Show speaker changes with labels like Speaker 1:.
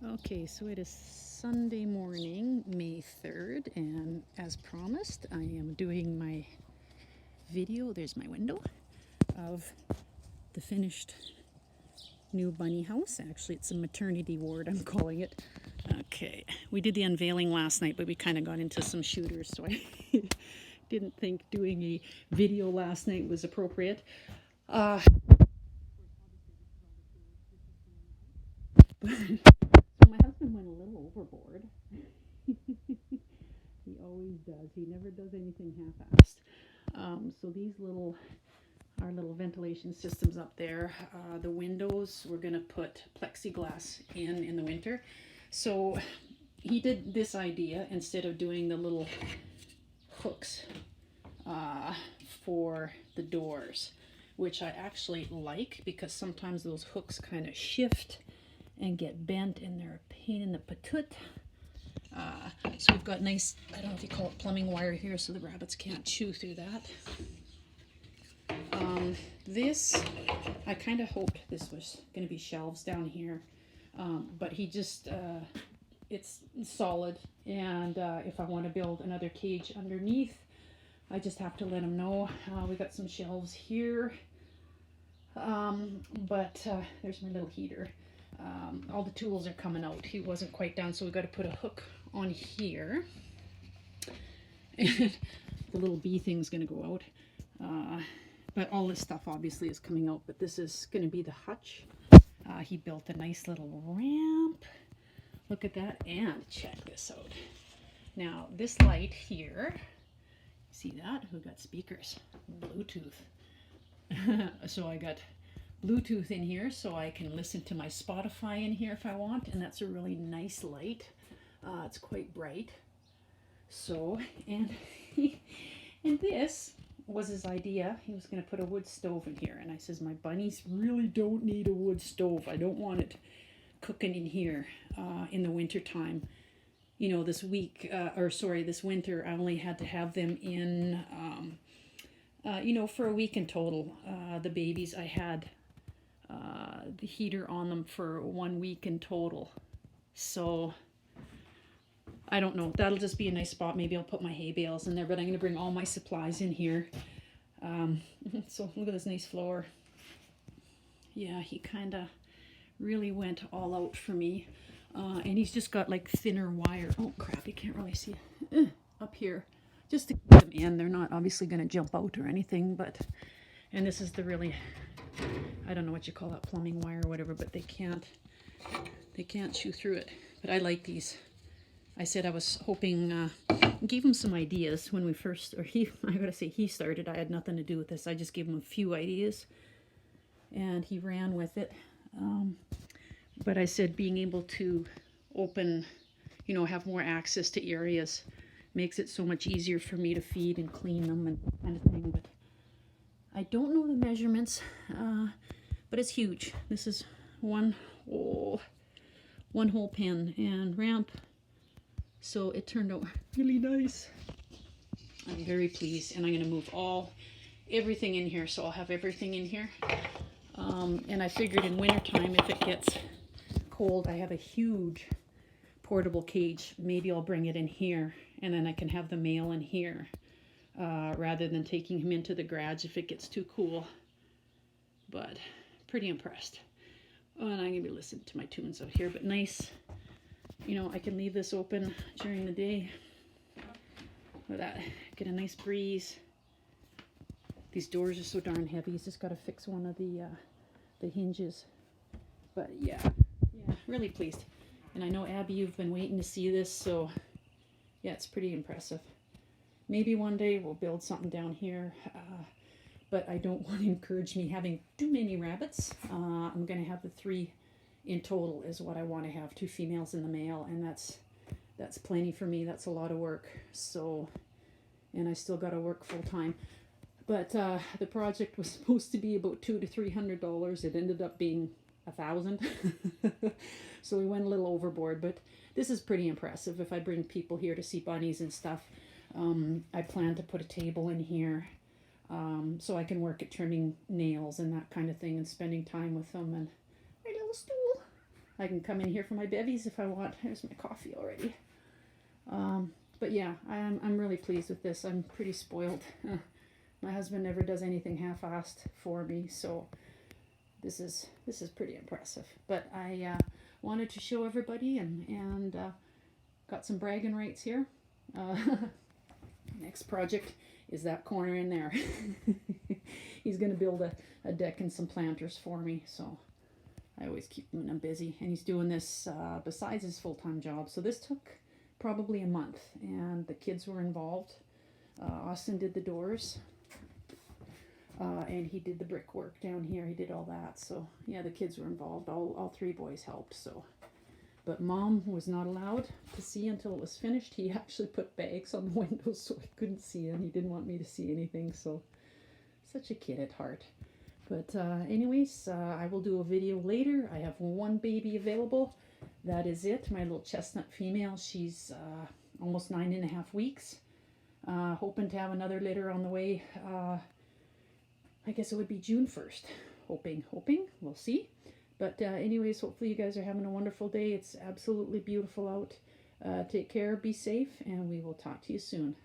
Speaker 1: Okay, so it is Sunday morning, May 3rd, and as promised, I am doing my video. There's my window of the finished new bunny house. Actually, it's a maternity ward, I'm calling it. Okay, we did the unveiling last night, but we kind of got into some shooters, so I didn't think doing a video last night was appropriate. Uh, so my husband went a little overboard. He always does. He never does anything half-assed. So these our little ventilation systems up there, the windows, we're gonna put plexiglass in the winter. So he did this idea instead of doing the little hooks uh, for the doors, which I actually like because sometimes those hooks kind of shift and get bent and they're a pain in the patut. So we've got nice, I don't know if you call it plumbing wire here so the rabbits can't chew through that. This, I kind of hoped this was going to be shelves down here, but he just, it's solid, and if I want to build another cage underneath, I just have to let him know. We got some shelves here, but there's my little heater. All the tools are coming out. He wasn't quite done, so we got to put a hook on here. And the little bee thing's going to go out. But all this stuff obviously is coming out, but this is going to be the hutch. He built a nice little ramp. Look at that, and check this out. Now, this light here, see that? We got speakers, Bluetooth. So I got Bluetooth in here so I can listen to my Spotify in here if I want, and that's a really nice light. It's quite bright. So, and this was his idea. He was going to put a wood stove in here, and I says, my bunnies really don't need a wood stove. I don't want it cooking in here in the winter time. You know, this winter I only had to have them in, for a week in total. The babies, I had the heater on them for 1 week in total. So I don't know. That'll just be a nice spot. Maybe I'll put my hay bales in there, but I'm going to bring all my supplies in here. So look at this nice floor. Yeah, he kind of really went all out for me. And he's just got like thinner wire. Oh crap, you can't really see up here. Just to keep them in. They're not obviously going to jump out or anything, but, and this is the really, I don't know what you call that, plumbing wire or whatever, but they can't chew through it. But I like these. I said I was hoping, gave him some ideas when we first, I gotta say he started. I had nothing to do with this. I just gave him a few ideas and he ran with it. But I said being able to open, have more access to areas makes it so much easier for me to feed and clean them and kind of thing. But I don't know the measurements, but it's huge. This is one whole pen and ramp. So it turned out really nice. I'm very pleased, and I'm going to move everything in here, so I'll have everything in here. And I figured in wintertime, if it gets cold, I have a huge portable cage. Maybe I'll bring it in here, and then I can have the male in here, rather than taking him into the garage if it gets too cool. But pretty impressed. Oh, and I'm going to be listening to my tunes out here, but nice. I can leave this open during the day. Look at that. Get a nice breeze. These doors are so darn heavy. He's just got to fix one of the hinges. But yeah, really pleased. And I know, Abby, you've been waiting to see this, so yeah, it's pretty impressive. Maybe one day we'll build something down here, but I don't want to encourage me having too many rabbits. I'm going to have the 3 in total is what I want to have, 2 females and the male, and that's plenty for me. That's a lot of work. So, and I still got to work full time. But the project was supposed to be about $200 to $300. It ended up being $1,000. So we went a little overboard, but this is pretty impressive. If I bring people here to see bunnies and stuff, I plan to put a table in here, so I can work at trimming nails and that kind of thing and spending time with them, and my little stool. I can come in here for my bevies if I want. There's my coffee already. But yeah, I'm really pleased with this. I'm pretty spoiled. My husband never does anything half-assed for me, so this is pretty impressive. But I wanted to show everybody and got some bragging rights here. Next project is that corner in there. He's going to build a deck and some planters for me, so I always keep him busy. And he's doing this besides his full-time job. So this took probably a month, and the kids were involved. Austin did the doors, and he did the brickwork down here. He did all that. So yeah, the kids were involved. All three boys helped. So, but Mom was not allowed to see until it was finished. He actually put bags on the windows so I couldn't see, and he didn't want me to see anything. So such a kid at heart. But anyways, I will do a video later. I have one baby available. That is it. My little chestnut female. She's almost 9.5 weeks. Hoping to have another litter on the way. I guess it would be June 1st. Hoping. We'll see. But anyways, hopefully you guys are having a wonderful day. It's absolutely beautiful out. Take care, be safe, and we will talk to you soon.